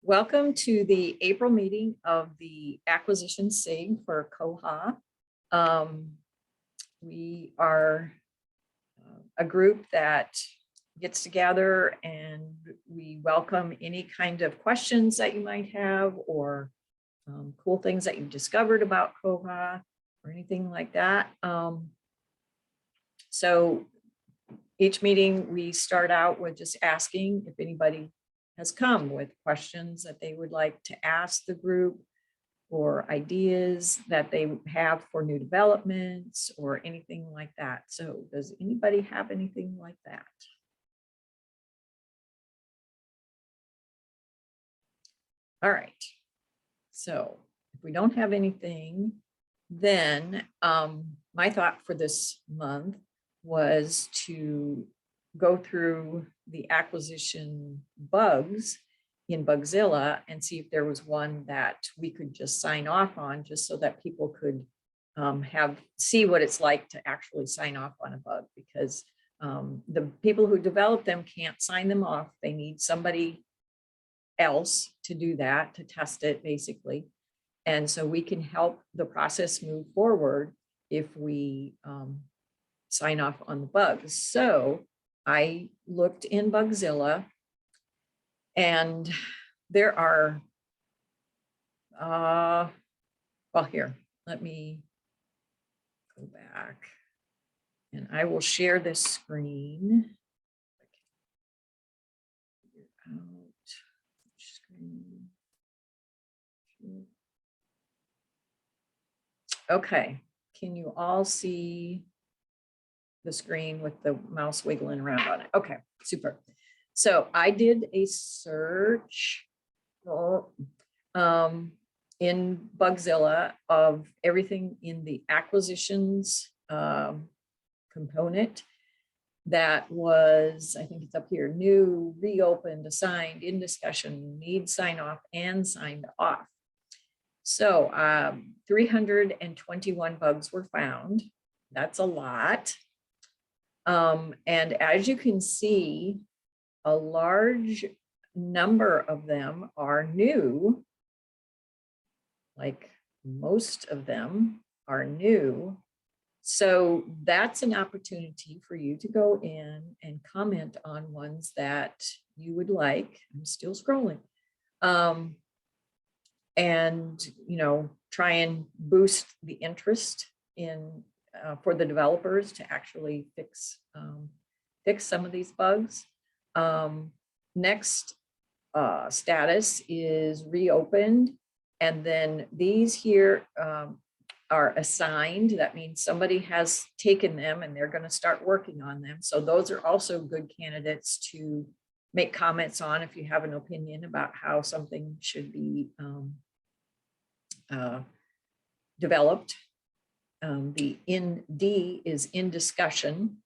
Welcome to the April meeting of the Acquisition SIG for Koha. We are a group that gets together and we welcome any kind of questions that you might have or cool things that you've discovered about Koha or anything like that. So each meeting we start out with just asking if anybody has come with questions that they would like to ask the group or ideas that they have for new developments or anything like that. So does anybody have anything like that? All right. So if we don't have anything, then my thought for this month was to go through the acquisition bugs in Bugzilla and see if there was one that we could just sign off on, just so that people could see what it's like to actually sign off on a bug, because the people who develop them can't sign them off. They need somebody else to do that, to test it basically. And so we can help the process move forward if we sign off on the bugs. So I looked in Bugzilla and there are, well, here, let me go back and I will share this screen. Okay, can you all see the screen with the mouse wiggling around on it? Okay, super. So I did a search in Bugzilla of everything in the acquisitions component that was, I think it's up here, new, reopened, assigned, in discussion, need sign off, and signed off. So 321 bugs were found. That's a lot. And as you can see, a large number of them are new. Like most of them are new. So that's an opportunity for you to go in and comment on ones that you would like. I'm still scrolling. And, you know, try and boost the interest in for the developers to actually fix some of these bugs. Next status is reopened, and then these here are assigned. That means somebody has taken them and they're going to start working on them. So those are also good candidates to make comments on if you have an opinion about how something should be developed. The in D is in discussion.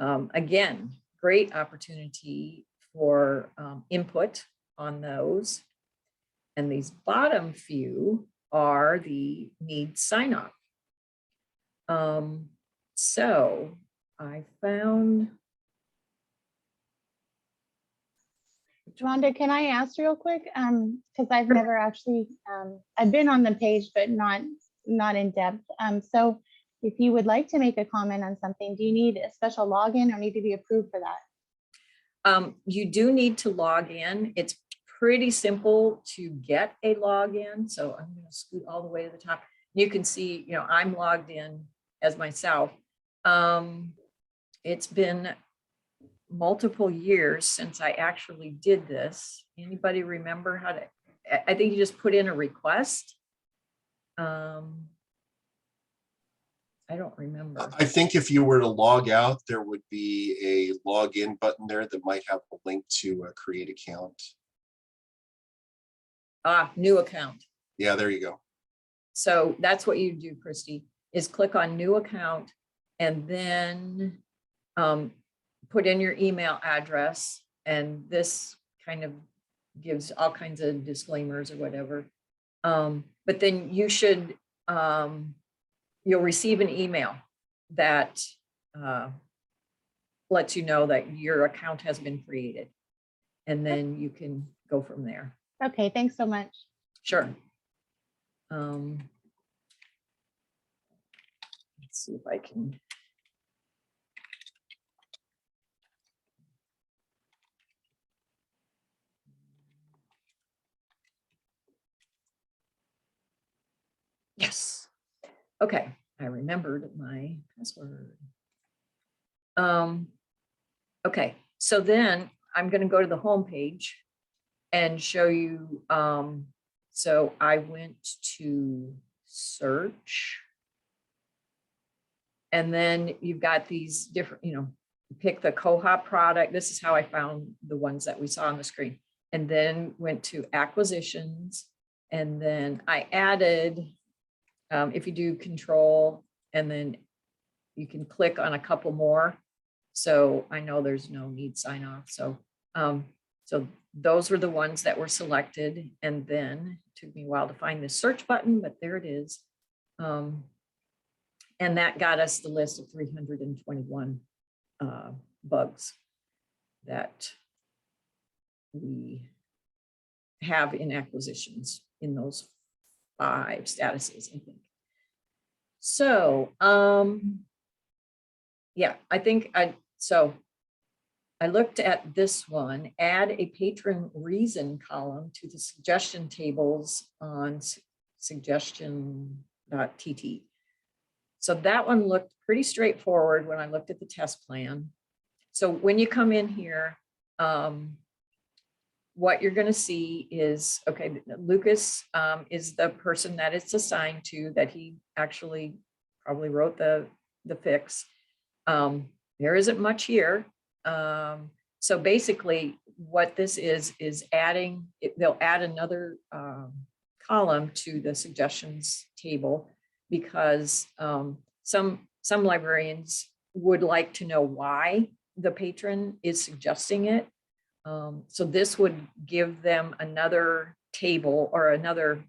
Again, great opportunity for input on those. And these bottom few are the need sign off. So I found. Rhonda, can I ask real quick? Because I've never actually, I've been on the page, but not in depth. So if you would like to make a comment on something, do you need a special login or need to be approved for that? You do need to log in. It's pretty simple to get a login. So I'm going to scoot all the way to the top. You can see, you know, I'm logged in as myself. It's been multiple years since I actually did this. Anybody remember how to? I think you just put in a request. I don't remember. I think if you were to log out, there would be a login button there that might have a link to a create account. New account. Yeah, there you go. So that's what you do, Christy, is click on new account and then put in your email address. And this kind of gives all kinds of disclaimers or whatever. But then you should, you'll receive an email that lets you know that your account has been created. And then you can go from there. Okay, thanks so much. Sure. Let's see if I can. Yes. Okay, I remembered my password. Okay, so then I'm going to go to the home page and show you. So I went to search. And then you've got these different, pick the Koha product. This is how I found the ones that we saw on the screen. And then went to acquisitions. And then I added, if you do control, and then you can click on a couple more. So I know there's no need sign off. So, so those were the ones that were selected. And then it took me a while to find the search button, but there it is. And that got us the list of 321 bugs that we have in acquisitions in those 5 statuses, I think. So, yeah, I think I looked at this one, add a patron reason column to the suggestion tables on suggestion.tt. So that one looked pretty straightforward when I looked at the test plan. So when you come in here, what you're going to see is, okay, Lucas is the person that it's assigned to, that he actually probably wrote the fix. There isn't much here. So basically what this is adding, they'll add another column to the suggestions table, because some librarians would like to know why the patron is suggesting it. So this would give them another table or another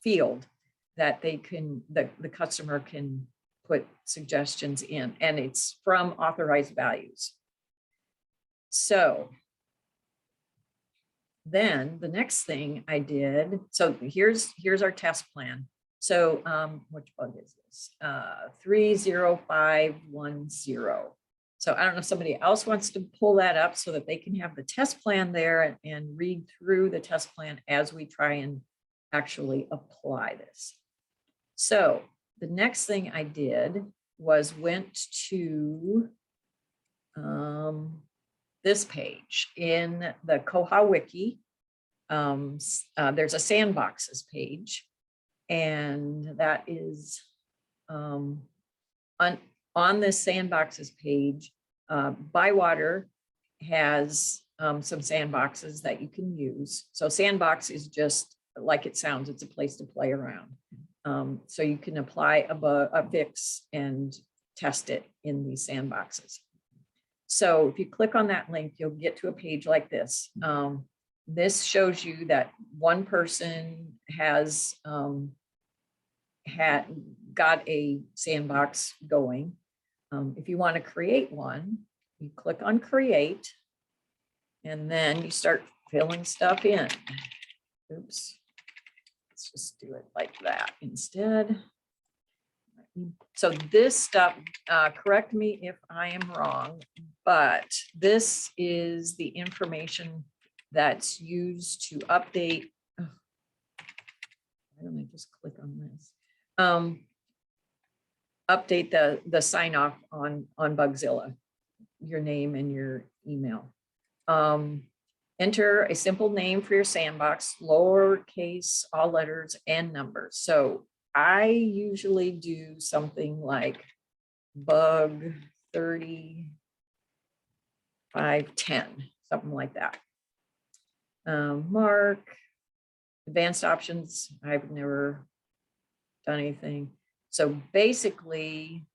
field that they can, the customer can put suggestions in, and it's from authorized values. So then the next thing I did, so here's our test plan. So which bug is this? 30510. So I don't know if somebody else wants to pull that up so that they can have the test plan there and read through the test plan as we try and actually apply this. So the next thing I did was went to this page in the Koha wiki. There's a sandboxes page, and that is on this sandboxes page. Bywater has some sandboxes that you can use. So sandbox is just like it sounds, it's a place to play around. So you can apply a fix and test it in these sandboxes. So if you click on that link, you'll get to a page like this. This shows you that one person has got a sandbox going. If you want to create one, you click on create, and then you start filling stuff in. Oops, let's just do it like that instead. So this stuff, correct me if I am wrong, but this is the information that's used to update. Oh, why don't I just click on this? Update the sign off on Bugzilla, your name and your email. Enter a simple name for your sandbox, lowercase, all letters and numbers. So I usually do something like bug 3510, something like that. Mark, advanced options, I've never done anything. So basically,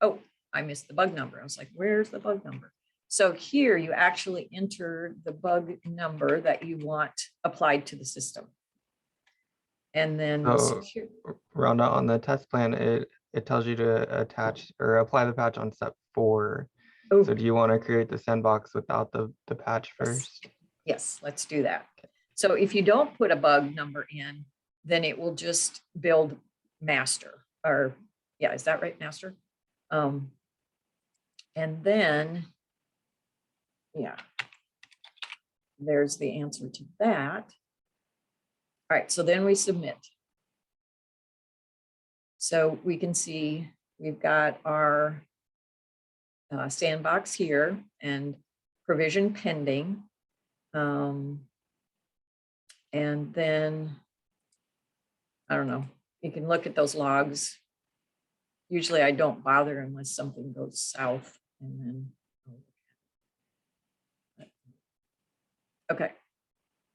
oh, I missed the bug number. I was like, where's the bug number? So here you actually enter the bug number that you want applied to the system. And then Rhonda, on the test plan, it tells you to attach or apply the patch on step 4. So do you want to create the sandbox without the patch first? Yes, let's do that. So if you don't put a bug number in, then it will just build master, or yeah, is that right, master? And then, yeah, there's the answer to that. All right, so then we submit. So we can see we've got our sandbox here and provision pending. And then, I don't know, you can look at those logs. Usually I don't bother unless something goes south, and then, okay.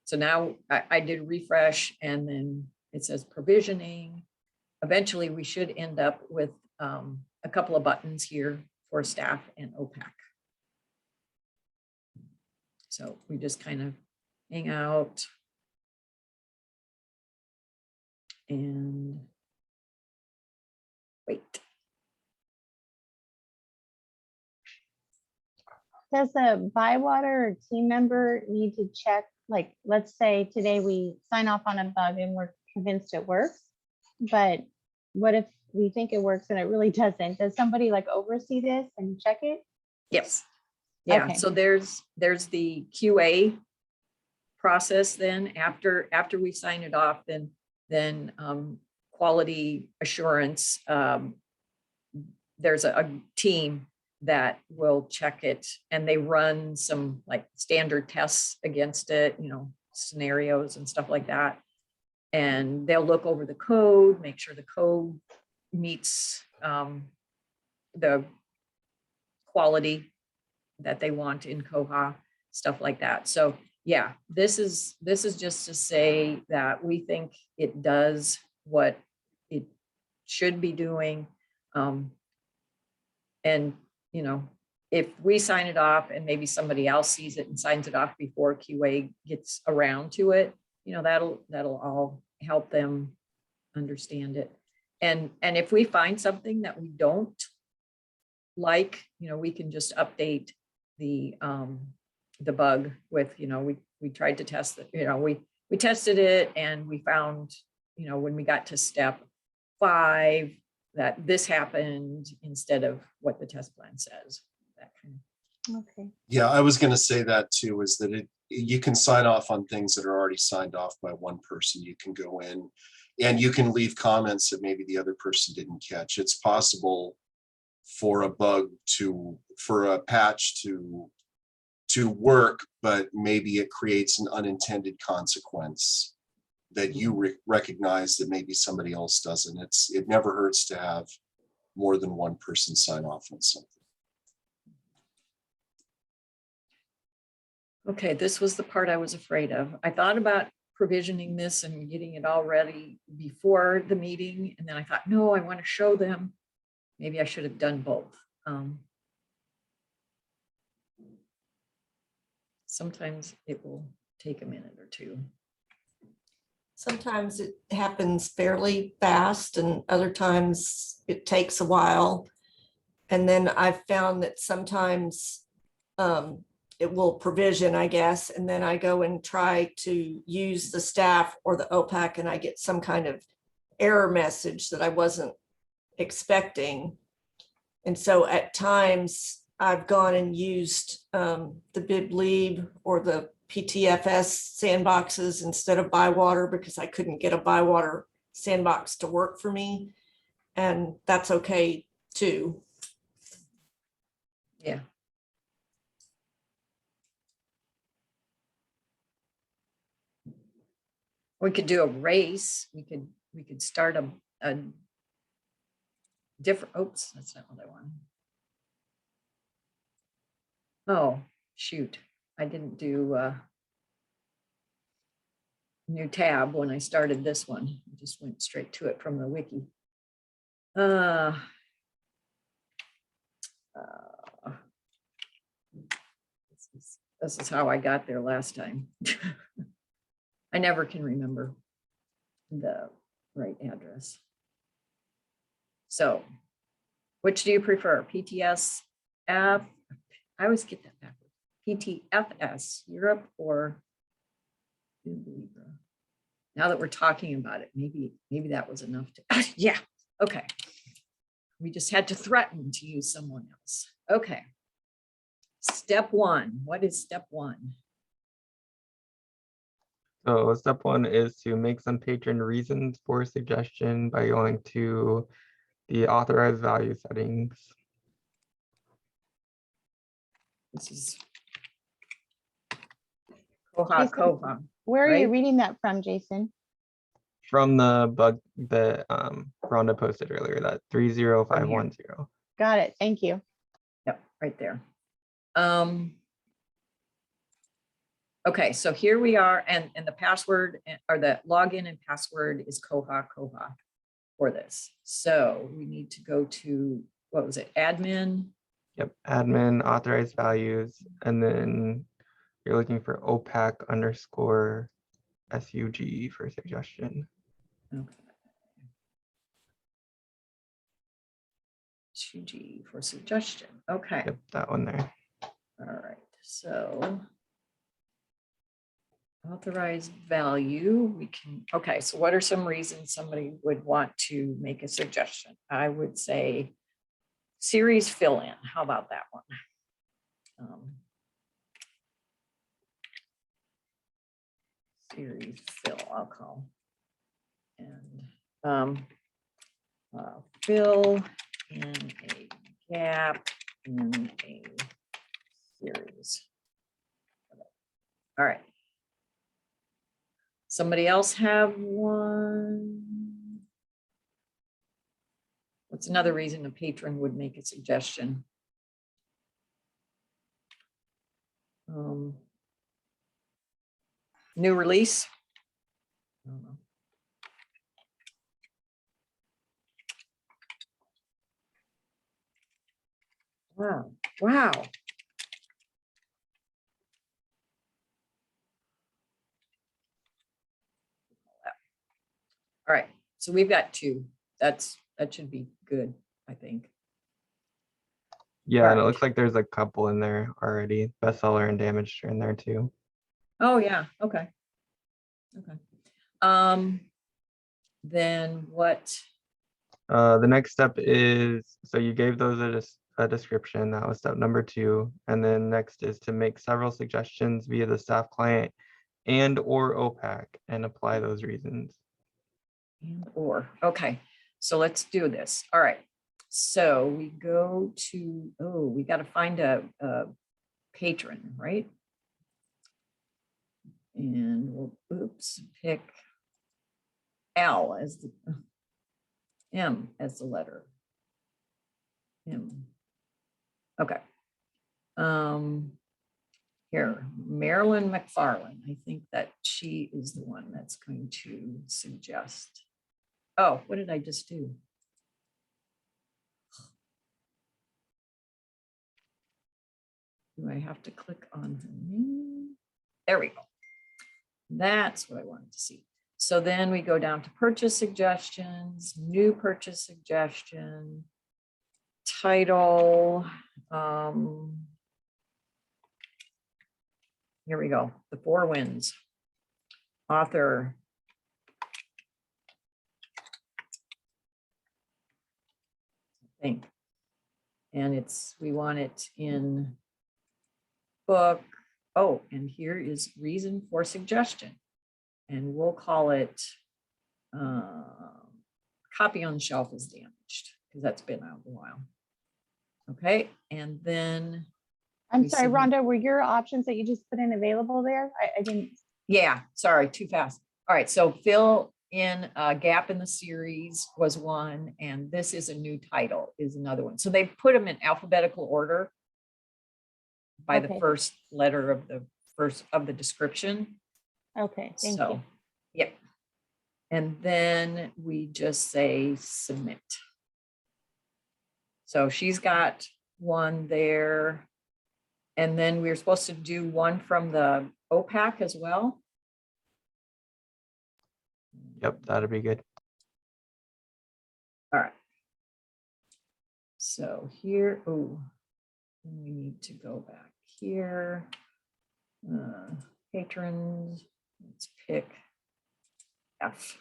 So now I did refresh, and then it says provisioning. Eventually we should end up with a couple of buttons here for staff and OPAC. So we just kind of hang out and wait. Does a Bywater or team member need to check, like, let's say today we sign off on a bug and we're convinced it works, but what if we think it works and it really doesn't? Does somebody like oversee this and check it? Yes. Yeah. Okay. So there's the QA process. Then after we sign it off, then quality assurance. There's a team that will check it, and they run some like standard tests against it, you know, scenarios and stuff like that. And they'll look over the code, make sure the code meets the quality that they want in Koha, stuff like that. So yeah, this is just to say that we think it does what it should be doing. And you know, if we sign it off and maybe somebody else sees it and signs it off before QA gets around to it, you know, that'll all help them understand it. And if we find something that we don't like, you know, we can just update the bug with, you know, we tried to test it, you know, we tested it and we found, you know, when we got to step 5 that this happened instead of what the test plan says. That kind of. Okay. Yeah, I was going to say that too, is that you can sign off on things that are already signed off by one person. You can go in and you can leave comments that maybe the other person didn't catch. It's possible for a patch to work, but maybe it creates an unintended consequence that you recognize that maybe somebody else doesn't. It never hurts to have more than one person sign off on something. Okay, this was the part I was afraid of. I thought about provisioning this and getting it all ready before the meeting, and then I thought, no, I want to show them. Maybe I should have done both. Sometimes it will take a minute or two. Sometimes it happens fairly fast and other times it takes a while. And then I've found that sometimes it will provision, I guess, and then I go and try to use the staff or the OPAC and I get some kind of error message that I wasn't expecting. And so at times I've gone and used the BibLib or the PTFS sandboxes instead of Bywater because I couldn't get a Bywater sandbox to work for me. And that's okay too. Yeah. We could do a race. We could start a different, oops, that's not what I want. Oh, shoot. I didn't do new tab when I started this one. I just went straight to it from the wiki. This is how I got there last time. I never can remember the right address. So, which do you prefer? PTSF? I always get that backwards. PTFS, Europe or Now that we're talking about it, maybe that was enough to, yeah, okay. We just had to threaten to use someone else. Okay. Step one, what is step one? So step one is to make some patron reasons for suggestion by going to the authorized value settings. This is koha. Where are you right? reading that from, Jason? From the bug that Rhonda posted earlier, that 30510. Got it. Thank you. Yep, right there. Okay, so here we are, and the password or the login and password is koha for this. So we need to go to, what was it, admin? Yep, admin, authorized values, and then you're looking for OPAC_SUG for suggestion. Okay. 2G for suggestion. Okay. Yep, that one there. All right. So authorized value, we can, okay. So what are some reasons somebody would want to make a suggestion? I would say series fill in. How about that one? Series fill, I'll call. And fill in a gap in a series. All right. Somebody else have one? What's another reason a patron would make a suggestion? New release? I don't know. Wow, wow. All right, so we've got two. That should be good, I think. Yeah, and it looks like there's a couple in there already. Bestseller and damaged are in there too. Oh yeah, okay. Okay. Then what? The next step is, so you gave those a description. That was step number 2. And then next is to make several suggestions via the staff client and or OPAC and apply those reasons. And or, okay, so let's do this. All right, so we go to, oh, we got to find a patron, right? And we'll, oops, pick L as the, M as the letter. M. Okay. Here, Marilyn McFarland. I think that she is the one that's going to suggest. Oh, what did I just do? Do I have to click on her name? There we go. That's what I wanted to see. So then we go down to purchase suggestions, new purchase suggestion, title. Here we go, the 4 wins. Author. Thing. And we want it in book. Oh, and here is reason for suggestion. And we'll call it copy on the shelf is damaged because that's been out a while. Okay, and then I'm sorry, Rhonda, were your options that you just put in available there? I didn't. Yeah, sorry, too fast. All right, so fill in a gap in the series was one, and this is a new title is another one. So they put them in alphabetical order by the first letter of the description. Okay, thank you. Yep. And then we just say submit. So she's got one there. And then we're supposed to do one from the OPAC as well. Yep, that'd be good. All right. So here, oh, we need to go back here. Patrons, let's pick F.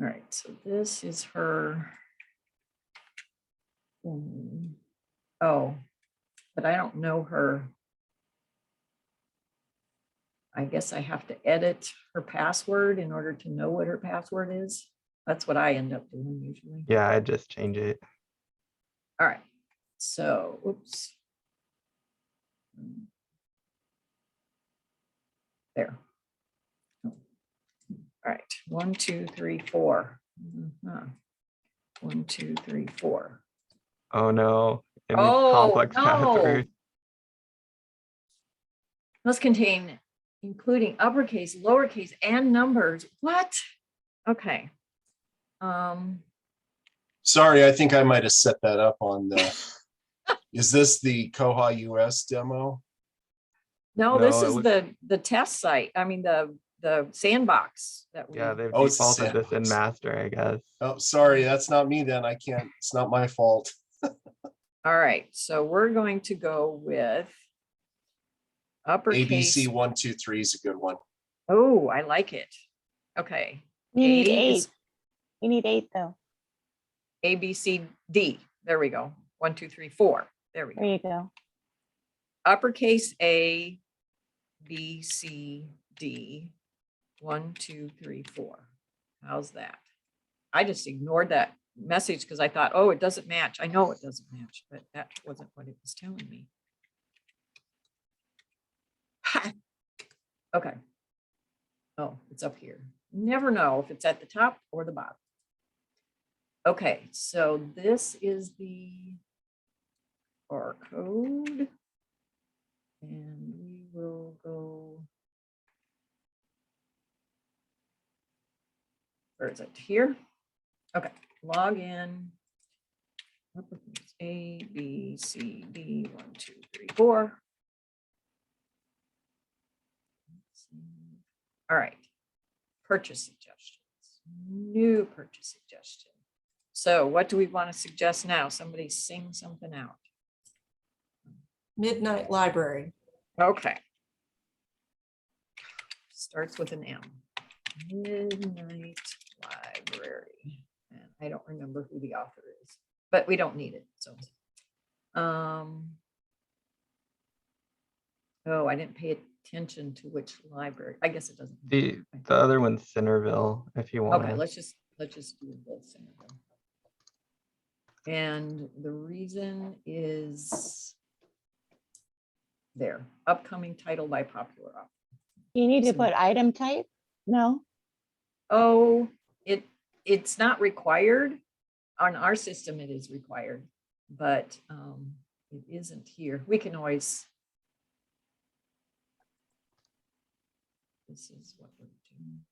All right, so this is her. Oh, but I don't know her. I guess I have to edit her password in order to know what her password is. That's what I end up doing usually. Yeah, I just change it. All right, so, oops. There. All right, 1, 2, 3, 4. 1, 2, 3, 4. Oh no, it needs Oh, complex no. password. Must contain including uppercase, lowercase, and numbers. What? Okay. Sorry, I think I might have set that up on the, is this the koha-US demo? No, this No, it is looks- the test site. I mean, the sandbox that we. Yeah, they've Oh, it's the defaulted this in Sandbox. master, I guess. Oh, sorry, that's not me then. I can't, it's not my fault. All right, so we're going to go with uppercase. ABC 1, 2, 3 is a good one. Oh, I like it. Okay. You need A 8. is You need 8 though. A, B, C, D. There we go. 1, 2, 3, 4. There we There go. you go. Uppercase A, B, C, D. 1, 2, 3, 4. How's that? I just ignored that message because I thought, oh, it doesn't match. I know it doesn't match, but that wasn't what it was telling me. Ha! Okay. Oh, it's up here. Never know if it's at the top or the bottom. Okay, so this is the barcode. And we will go. Where is it? Here? Okay, log in. Uppercase A, B, C, D, 1, 2, 3, 4. All right, purchase suggestions, new purchase suggestion. So what do we want to suggest now? Somebody sing something out. Midnight Library. Okay. Starts with an M. Midnight Library. And I don't remember who the author is, but we don't need it. So, oh, I didn't pay attention to which library. I guess it doesn't. The other one's Centerville, if you want. Okay, let's just do this. And the reason is there, upcoming title by popular author. You need to So- put item type? No? Oh, it's not required. On our system, it is required, but it isn't here. We can always. This is what we're doing.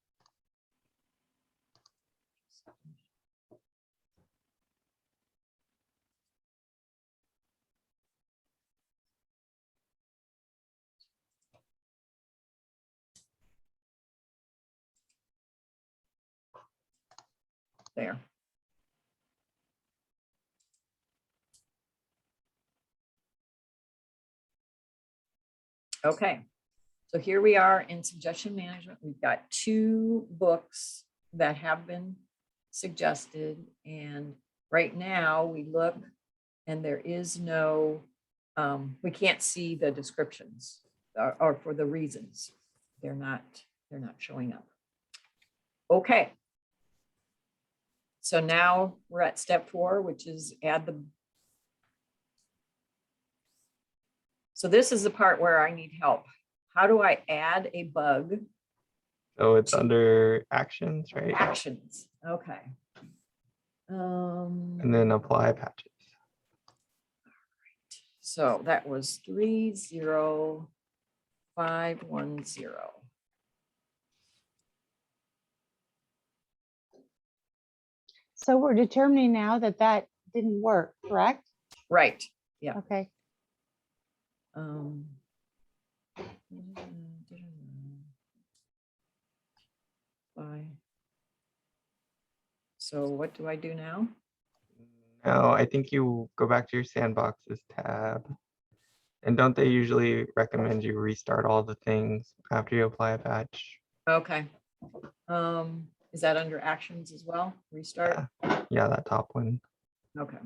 There. Okay, so here we are in suggestion management. We've got 2 books that have been suggested, and right now we look and there is no, we can't see the descriptions or for the reasons. They're not showing up. Okay. So now we're at step 4, which is add the. So this is the part where I need help. How do I add a bug? So it's under actions, right? Actions. Okay. And then apply patches. So that was 30510. So we're determining now that that didn't work, correct? Right. Yeah. Okay. So what do I do now? Now I think you go back to your sandboxes tab And don't they usually recommend you restart all the things after you apply a patch? Okay. Is that under actions as well? Restart? Yeah, that top one. Okay.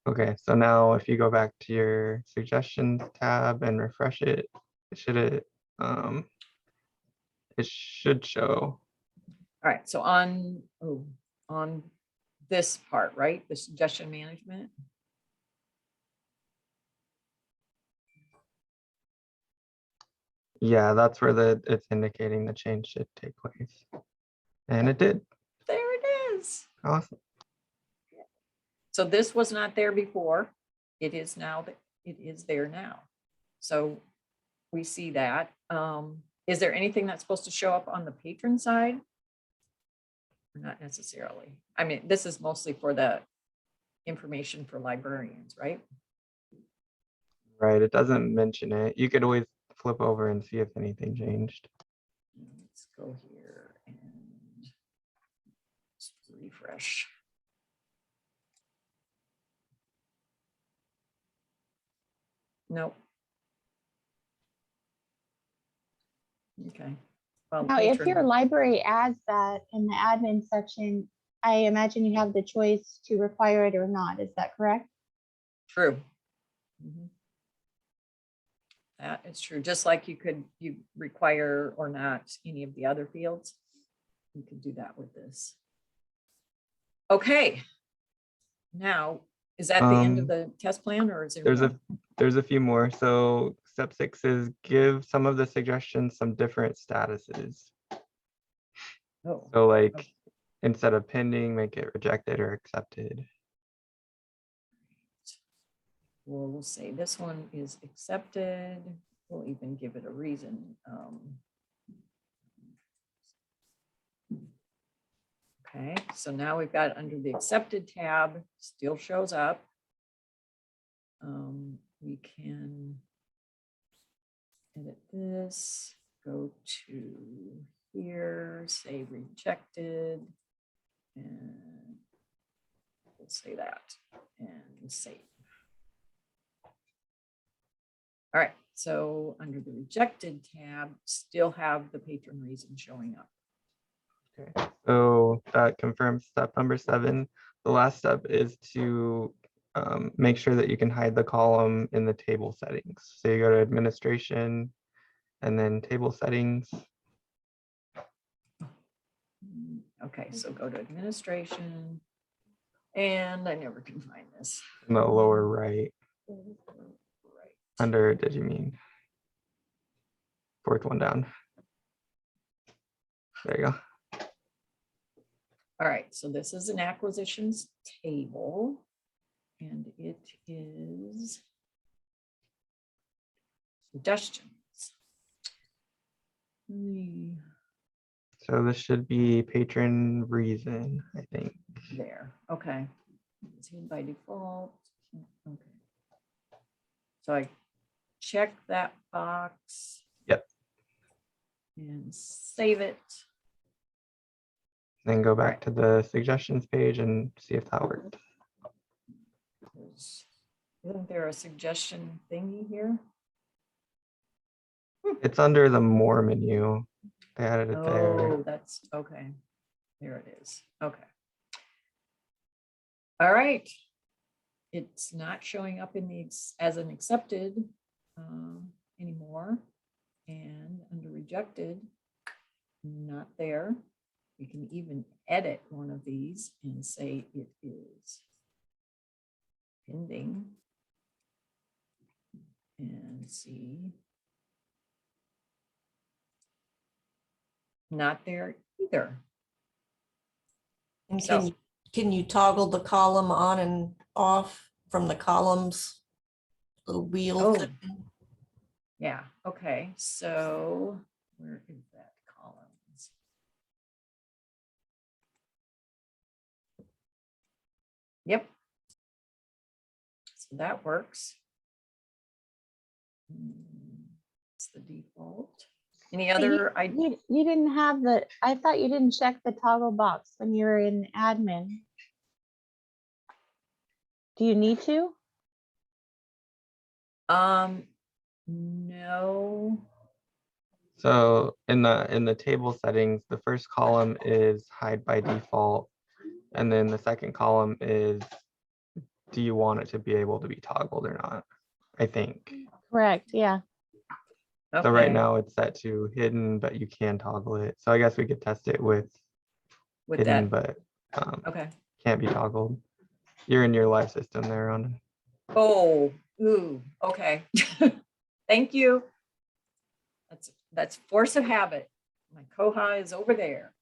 Okay, so now if you go back to your suggestions tab and refresh it, it should show. All right, so on this part, right? The suggestion management. Yeah, that's where it's indicating the change should take place. And it did. There it is. Awesome. So this was not there before. It is now, it is there now. So we see that. Is there anything that's supposed to show up on the patron side? Not necessarily. I mean, this is mostly for the information for librarians, right? Right, it doesn't mention it. You could always flip over and see if anything changed. Let's go here and just refresh. Nope. Okay. Well, Now, if your patron, library adds that in the admin section, I imagine you have the choice to require it or not. Is that correct? true. Mhm. That is true. Just like you require or not any of the other fields. You could do that with this. Okay. Now, is that the end of the test plan or is there more? There's a few more. So step 6 is give some of the suggestions some different statuses. Oh, So like instead of pending, make it rejected or accepted. well, we'll say this one is accepted. We'll even give it a reason. Okay, so now we've got under the accepted tab, still shows up. We can edit this, go to here, say rejected, and we'll say that and save. All right, so under the rejected tab, still have the patron reason showing up. Okay, so that confirms step number 7. The last step is to make sure that you can hide the column in the table settings. So you go to administration and then table settings. Okay, so go to administration. And I never can find this. In the lower right, Right. under Digimine. Fourth one down. There you go. All right, so this is an acquisitions table. And it is suggestions. So this should be patron reason, I think. There, okay. It's hidden by default. Okay. So I check that box. Yep. And save it. Then go back to the suggestions page and see if that worked. Isn't there a suggestion thingy here? It's under the more menu. They added it there. Oh, that's okay. There it is. Okay. All right. It's not showing up in the as an accepted anymore. And under rejected, not there. We can even edit one of these and say it is pending. And see. Not there either. And So, can you toggle the column on and off from the columns? Little wheel. oh, thing? yeah, okay, so where is that columns? Yep. So that works. the default. Any other? You didn't have the, I thought you didn't check the toggle box when you were in admin. Do you need to? No. So in the table settings, the first column is hide by default. And then the second column is, do you want it to be able to be toggled or not? I think. Correct, yeah. Okay. So right now it's set to hidden, but you can toggle it. So I guess we could test it with hidden, that. but Okay. can't be toggled. You're in your live system there, Rhonda. Oh, ooh, okay. Thank you. That's force of habit. My koha is over there.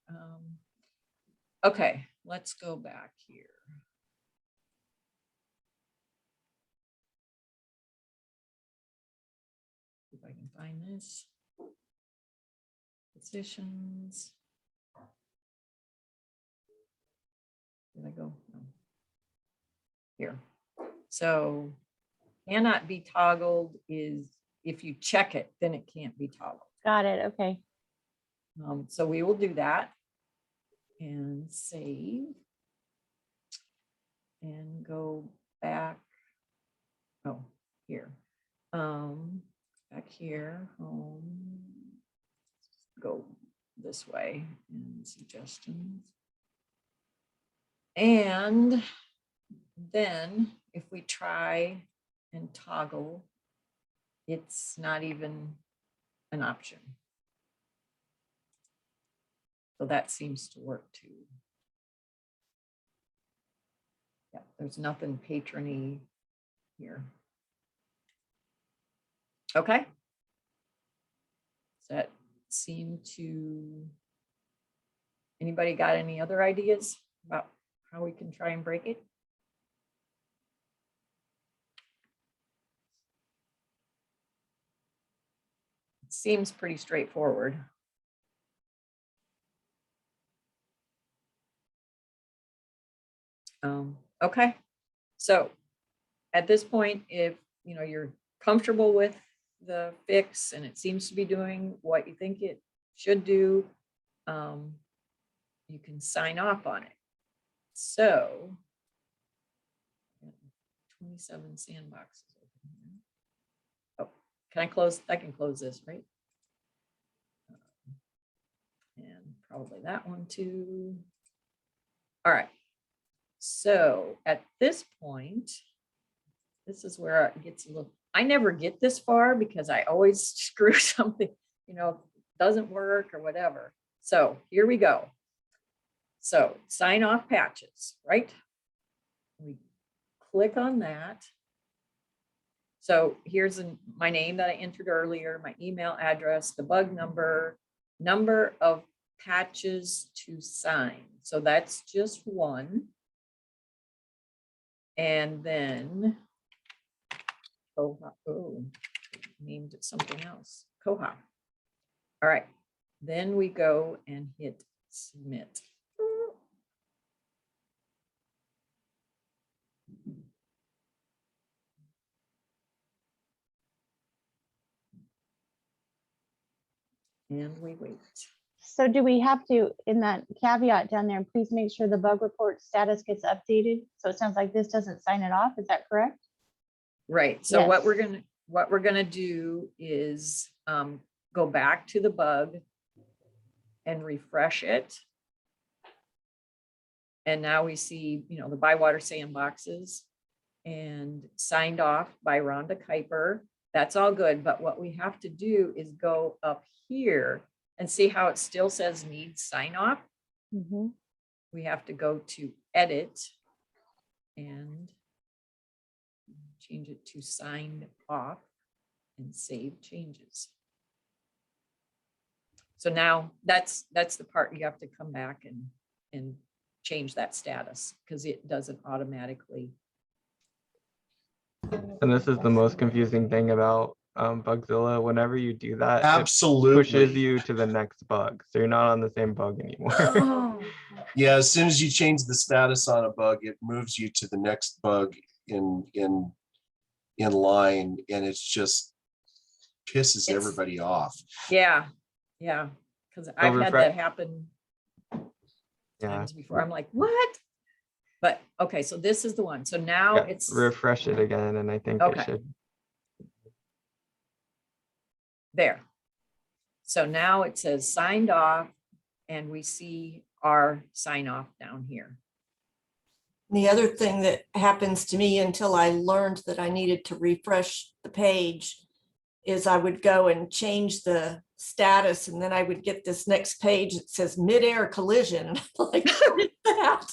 Okay, let's go back here. If I can find this. Positions. Did I go? No. Here. So cannot be toggled is if you check it, then it can't be toggled. Got it, okay. So we will do that and save and go back. Oh, here. Back here, go this way and suggestions. And then if we try and toggle, it's not even an option. So that seems to work too. Yeah, there's nothing patrony here. Okay. Does that seem to, anybody got any other ideas about how we can try and break it? It seems pretty straightforward. Okay, so at this point, if you're comfortable with the fix and it seems to be doing what you think it should do, you can sign off on it. So 27 sandboxes open here. Oh, can I close? I can close this, right? And probably that one too. All right. So at this point, this is where it gets a little, I never get this far because I always screw something, doesn't work or whatever. So here we go. So sign off patches, right? We click on that. So here's my name that I entered earlier, my email address, the bug number, number of patches to sign. So that's just one. And then, named it something else, koha. All right, then we go and hit submit. And we wait. So do we have to, in that caveat down there, please make sure the bug report status gets updated? So it sounds like this doesn't sign it off, is that correct? Right, so Yes. what we're gonna do is go back to the bug and refresh it. And now we see, the Bywater sandboxes and signed off by Rhonda Kuiper. That's all good, but what we have to do is go up here and see how it still says needs sign off. Mm-hmm. We have to go to edit and change it to signed off and save changes. So now that's the part you have to come back and change that status because it doesn't automatically. And this is the most confusing thing about Bugzilla. Whenever you do that, Absolutely. it pushes you to the next bug. So you're not on the same bug anymore. Oh. Yeah, as soon as you change the status on a bug, it moves you to the next bug in line, and it's just pisses It's- everybody off. Yeah, yeah, because I've had refresh- that happen Yeah, times before. I'm like, what? But, okay, so this is the one. So now yeah, it's, refresh it again, and I think it Okay. should. there. So now it says signed off, and we see our sign off down here. The other thing that happens to me until I learned that I needed to refresh the page is I would go and change the status, and then I would get this next page that says midair collision. And I'm like, what is that?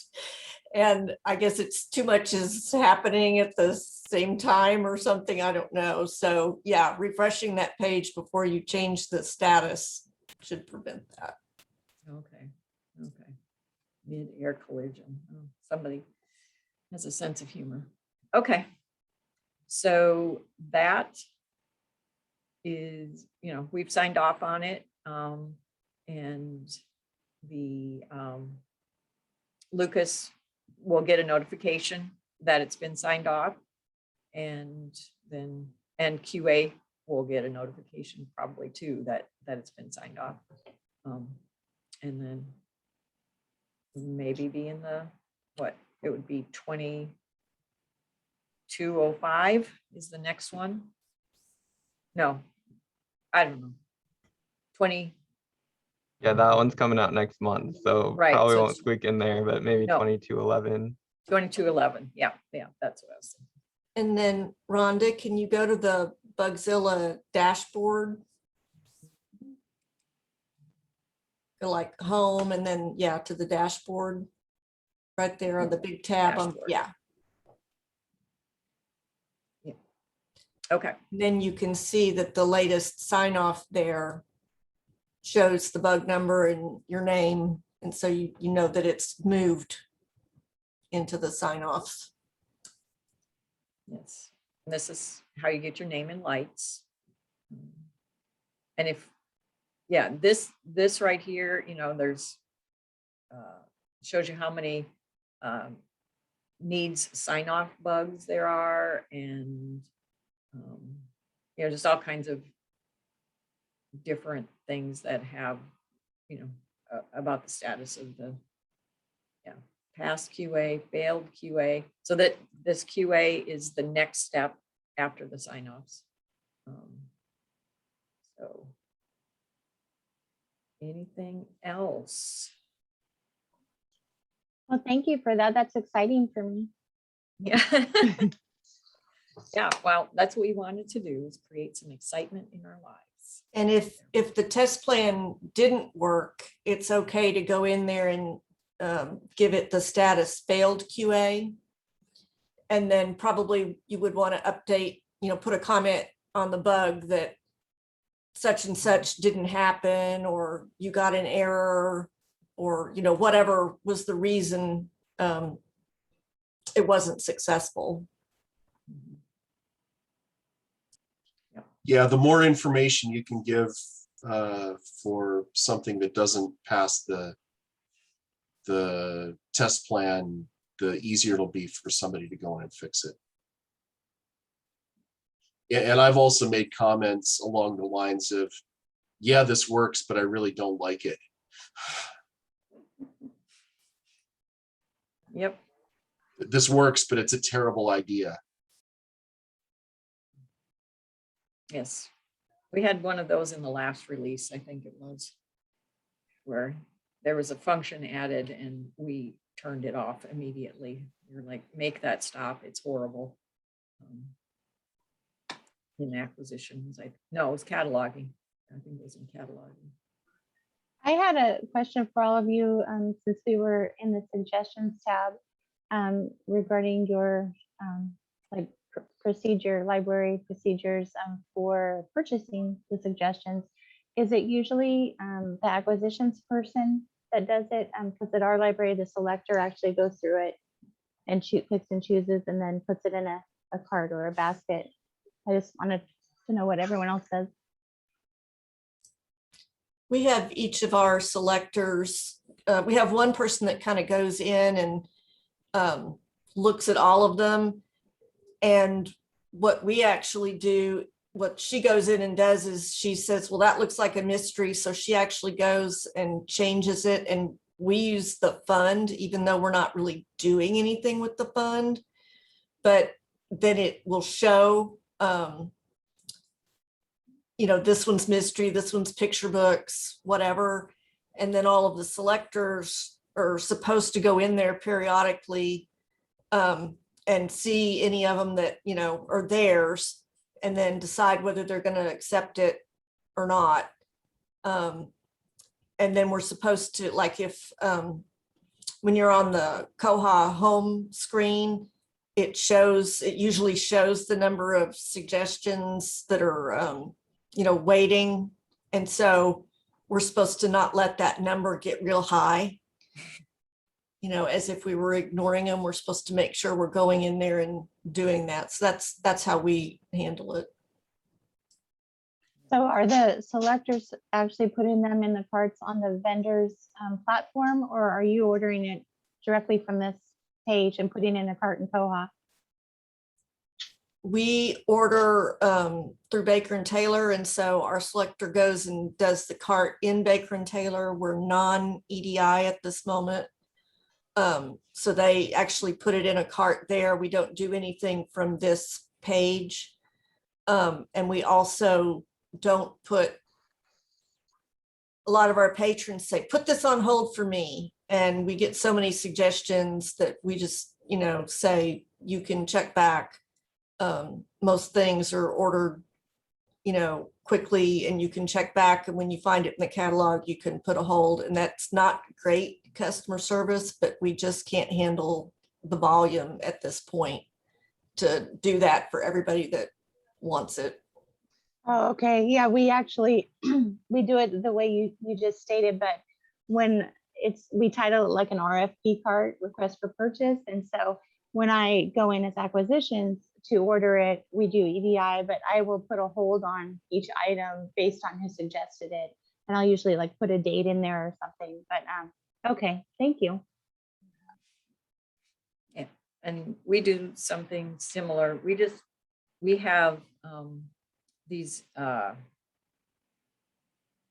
And I guess it's too much is happening at the same time or something. I don't know. So yeah, refreshing that page before you change the status should prevent that. Okay, okay. Mid-air collision. Oh, somebody has a sense of humor. Okay. So that is, we've signed off on it. And the Lucas will get a notification that it's been signed off. And then, and QA will get a notification probably too that it's been signed off. And then maybe be in the, what, it would be 2205 is the next one. No, I don't know. 20, Yeah, that one's coming out next month, so Right, probably so won't it's- squeak in there, but maybe No. 2211. 2211. Yeah, that's what I was thinking. And then Rhonda, can you go to the Bugzilla dashboard? Go like home and then, yeah, to the dashboard. Right there on the big tab. Dashboard. Yeah. Okay, Then you can see that the latest sign off there shows the bug number and your name. And so you know that it's moved into the sign offs. yes. And this is how you get your name in lights. And if, yeah, this right here, there's, shows you how many needs sign off bugs there are, and just all kinds of different things that have, about the status of the, past QA, failed QA, so that this QA is the next step after the sign offs. So anything else? Well, thank you for that. That's exciting for me. Yeah. Yeah, well, that's what we wanted to do, is create some excitement in our lives. And if the test plan didn't work, it's okay to go in there and give it the status failed QA. And then probably you would want to update, put a comment on the bug that such and such didn't happen, or you got an error, or, whatever was the reason it wasn't successful. Yeah, the more information you can give for something that doesn't pass the test plan, the easier it'll be for somebody to go in and fix it. And I've also made comments along the lines of, yeah, this works, but I really don't like it. Yep. This works, but it's a terrible idea. Yes. We had one of those in the last release, I think it was, where there was a function added and we turned it off immediately. You're like, make that stop. It's horrible. In acquisitions, no, it was cataloging. I think it was in cataloging. I had a question for all of you, since we were in the suggestions tab, regarding your library procedures for purchasing the suggestions. Is it usually the acquisitions person that does it? Because at our library, the selector actually goes through it and picks and chooses and then puts it in a cart or a basket. I just wanted to know what everyone else does. We have each of our selectors. We have one person that kind of goes in and looks at all of them. And what we actually do what she goes in and does is she says, well, that looks like a mystery. So she actually goes and changes it. And we use the fund, even though we're not really doing anything with the fund, but then it will show, this one's mystery, this one's picture books, whatever. And then all of the selectors are supposed to go in there periodically and see any of them that, are theirs, and then decide whether they're going to accept it or not. And then we're supposed to, like, if when you're on the Koha home screen, it usually shows the number of suggestions that are, waiting. And so we're supposed to not let that number get real high. As if we were ignoring them, we're supposed to make sure we're going in there and doing that. So that's how we handle it. So are the selectors actually putting them in the carts on the vendor's platform, or are you ordering it directly from this page and putting in a cart in Koha? We order through Baker and Taylor, and so our selector goes and does the cart in Baker and Taylor. We're non-EDI at this moment. So they actually put it in a cart there. We don't do anything from this page. And we also don't put, a lot of our patrons say, put this on hold for me. And we get so many suggestions that we just, say, you can check back. Most things are ordered, quickly, and you can check back. And when you find it in the catalog, you can put a hold. And that's not great customer service, but we just can't handle the volume at this point to do that for everybody that wants it. Oh, okay. Yeah, we actually, we do it the way you just stated, but when we title it like an RFP cart, request for purchase. And so when I go in as acquisitions to order it, we do EDI, but I will put a hold on each item based on who suggested it. And I'll usually like put a date in there or something, but okay, thank you. Yeah, and we do something similar. We have these,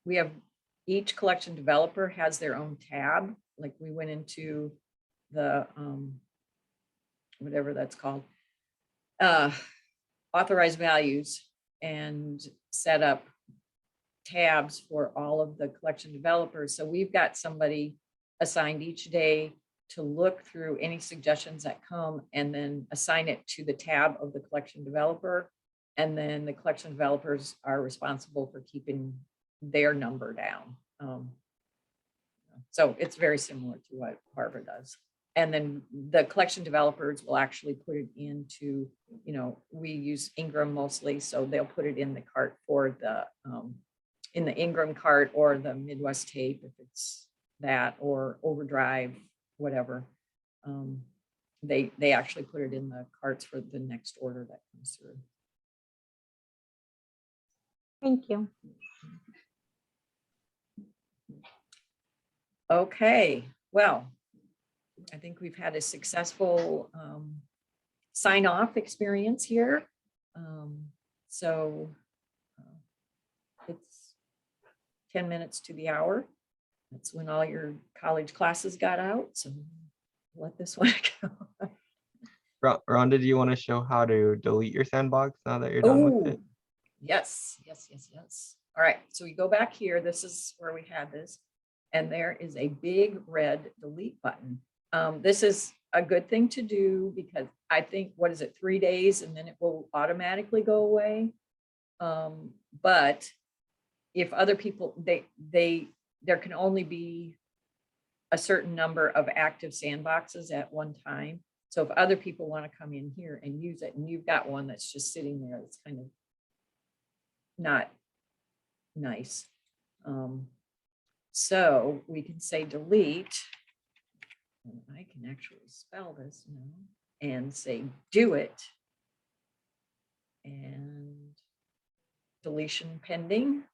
we have, each collection developer has their own tab. Like we went into the, whatever that's called, authorized values, and set up tabs for all of the collection developers. So we've got somebody assigned each day to look through any suggestions that come and then assign it to the tab of the collection developer. And then the collection developers are responsible for keeping their number down. So it's very similar to what Barbara does. And then the collection developers will actually put it into, we use Ingram mostly, so they'll put it in the cart for the, in the Ingram cart or the Midwest tape, if it's that, or Overdrive, whatever. They actually put it in the carts for the next order that comes through. Thank you. Okay, well, I think we've had a successful sign-off experience here. So it's 10 minutes to the hour. That's when all your college classes got out. So let this one go. Rhonda, do you want to show how to delete your sandbox now that you're done with it? Yes. All right, so we go back here. This is where we had this. And there is a big red delete button. This is a good thing to do because I think, what is it, 3 days and then it will automatically go away. But if other people, there can only be a certain number of active sandboxes at one time. So if other people want to come in here and use it, and you've got one that's just sitting there, that's kind of not nice. So we can say delete, and I can actually spell this now, and say do it, and deletion pending.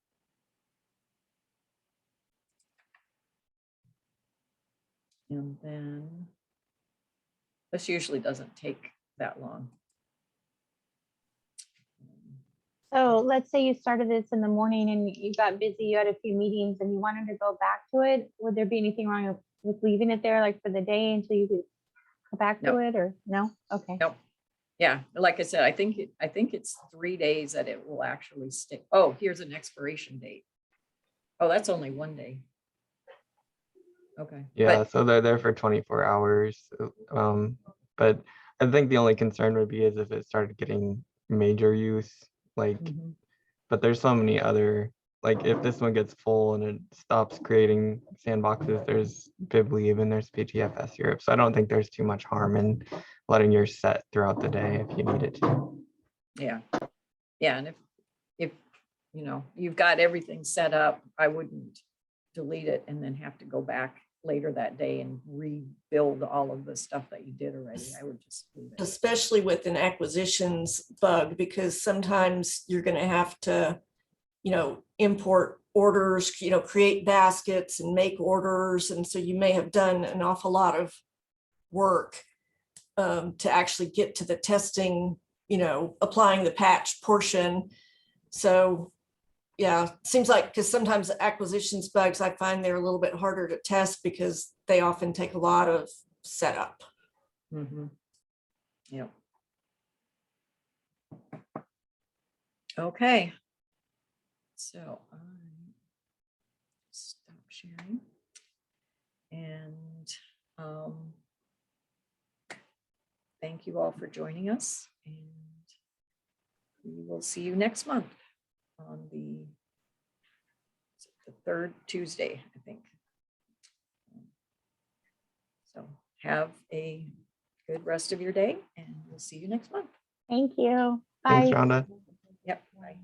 And then this usually doesn't take that long. So let's say you started this in the morning and you got busy, you had a few meetings and you wanted to go back to it. Would there be anything wrong with leaving it there like for the day until you could go back to No. it or no? Okay. Nope. Yeah, like I said, I think it's 3 days that it will actually stick. Oh, here's an expiration date. Oh, that's only 1 day. Okay. Yeah, so they're there for 24 hours. But I think the only concern would be is if it started getting major use, like, Mhm. but there's so many other, like if this one gets full and it stops creating sandboxes, there's Bibleave and there's PTFS Europe. So I don't think there's too much harm in letting yours set throughout the day if you need it to. Yeah. Yeah, and if you know, you've got everything set up, I wouldn't delete it and then have to go back later that day and rebuild all of the stuff that you did already. I would just leave it. Especially with an acquisitions bug, because sometimes you're going to have to, import orders, create baskets and make orders. And so you may have done an awful lot of work to actually get to the testing, applying the patch portion. So yeah, seems like, because sometimes acquisitions bugs, I find they're a little bit harder to test because they often take a lot of setup. Mm-hmm. Yep. Okay. So I stop sharing and thank you all for joining us, and we will see you next month on the third Tuesday, I think. So have a good rest of your day, and we'll see you next month. Thank you. Thanks, Bye. Rhonda. Yep. Bye.